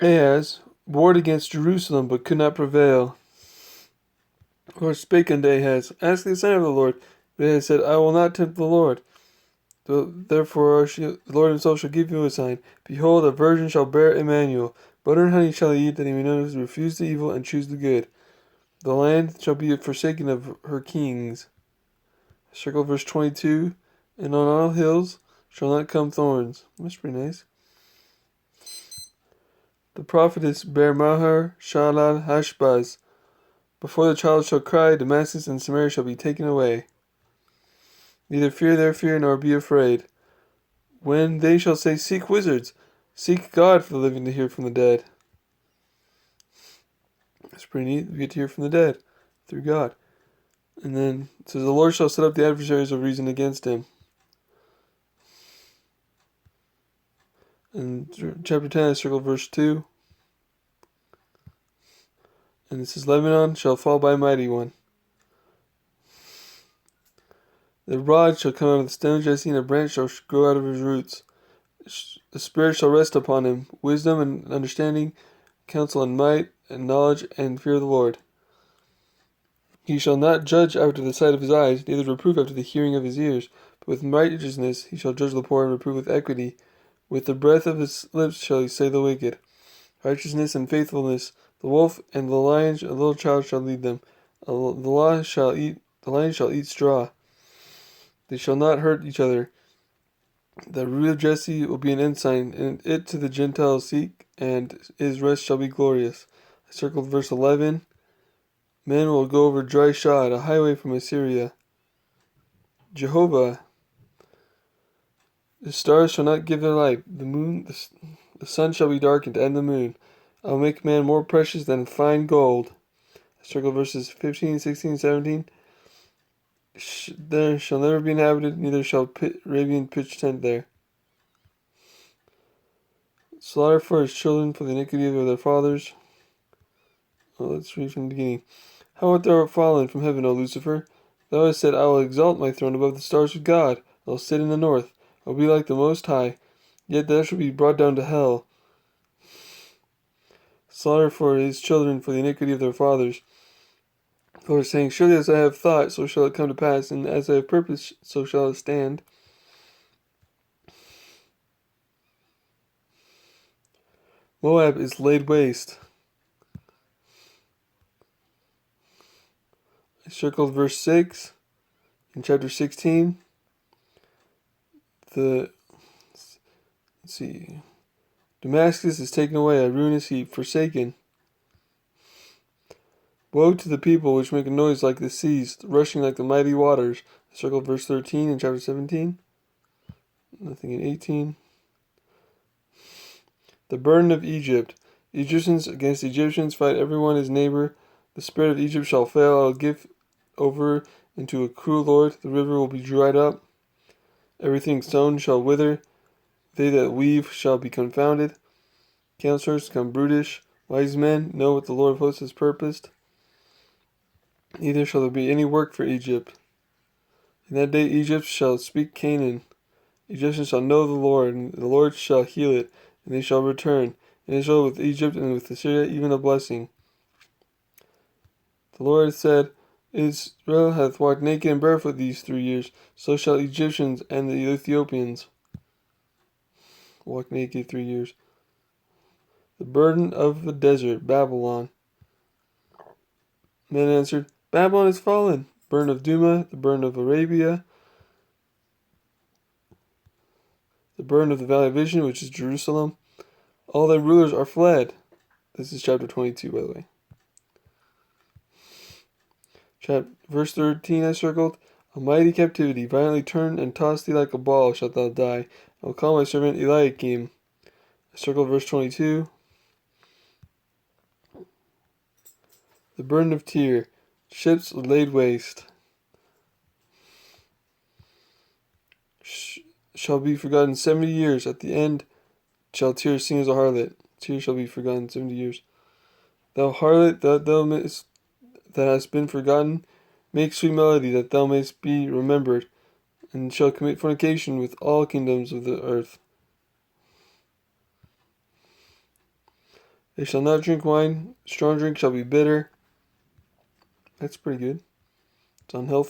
Ahaz warred against Jerusalem, but could not prevail. The Lord spake unto Ahaz, Ask the sign of the Lord. But Ahaz said, I will not tempt the Lord. Therefore the Lord himself shall give you a sign. Behold, a virgin shall bear Emmanuel. Butter and honey shall he eat, that he may know to refuse the evil and choose the good. The land shall be forsaken of her kings. Circle verse 22. And on all hills shall not come thorns. That's pretty nice. The prophetess bare Mahar Shalal Hashbaz. Before the child shall cry, Damascus and Samaria shall be taken away. Neither fear their fear, nor be afraid. When they shall say, Seek wizards, seek God for the living to hear from the dead. That's pretty neat. We get to hear from the dead through God. And then it says, The Lord shall set up the adversaries of reason against him. And chapter 10, I circle verse 2. And it says, Lebanon shall fall by a mighty one. The rod shall come out of the stem of Jesse, and a branch shall grow out of his roots. The Spirit shall rest upon him, wisdom and understanding, counsel and might, and knowledge and fear of the Lord. He shall not judge after the sight of his eyes, neither reprove after the hearing of his ears. But with righteousness he shall judge the poor, and reprove with equity. With the breath of his lips shall he slay the wicked. Righteousness and faithfulness, the wolf and the lion, a little child shall lead them. The lion shall eat straw. They shall not hurt each other. The root of Jesse will be an ensign, and it to the Gentiles seek, and his rest shall be glorious. I circled verse 11. Men will go over dry shod, a highway from Assyria. Jehovah, the stars shall not give their light, the sun shall be darkened, and the moon. I will make man more precious than fine gold. I circled verses 15, 16, 17. There shall never be inhabited, neither shall Arabian pitch tent there. Slaughter for his children for the iniquity of their fathers. Let's read from the beginning. How art thou fallen from heaven, O Lucifer? Thou hast said, I will exalt my throne above the stars of God. I will sit in the north. I will be like the Most High. Yet thou shalt be brought down to hell. Slaughter for his children for the iniquity of their fathers. The Lord is saying, Surely as I have thought, so shall it come to pass, and as I have purposed, so shall it stand. Moab is laid waste. I circled verse 6 in chapter 16. Let's see. Damascus is taken away, a ruinous heap, forsaken. Woe to the people which make a noise like the seas, rushing like the mighty waters. I circled verse 13 in chapter 17. Nothing in 18. The burden of Egypt. Egyptians against Egyptians fight everyone his neighbor. The spirit of Egypt shall fail. I will give over into a cruel lord. The river will be dried up. Everything sown shall wither. They that weave shall be confounded. Counselors become brutish. Wise men know what the Lord of hosts has purposed. Neither shall there be any work for Egypt. In that day Egypt shall speak Canaan. Egyptians shall know the Lord, and the Lord shall heal it, and they shall return. And Israel with Egypt and with Assyria even a blessing. The Lord said, Israel hath walked naked and barefoot these 3 years, so shall Egyptians and the Ethiopians walk naked 3 years. The burden of the desert, Babylon. Men answered, Babylon is fallen. Burden of Duma, the burden of Arabia, the burden of the valley of Vision, which is Jerusalem. All thy rulers are fled. This is chapter 22, by the way. Verse 13 I circled. A mighty captivity, violently turn and toss thee like a ball, shalt thou die. I will call my servant Eliakim. I circled verse 22. The burden of Tyre, ships laid waste. Shall be forgotten 70 years. At the end shall Tyre sing as a harlot. Tyre shall be forgotten 70 years. Thou harlot, that hast been forgotten, make sweet melody, that thou mayst be remembered, and shall commit fornication with all kingdoms of the earth. They shall not drink wine. Strong drink shall be bitter. That's pretty good. It's unhealthy.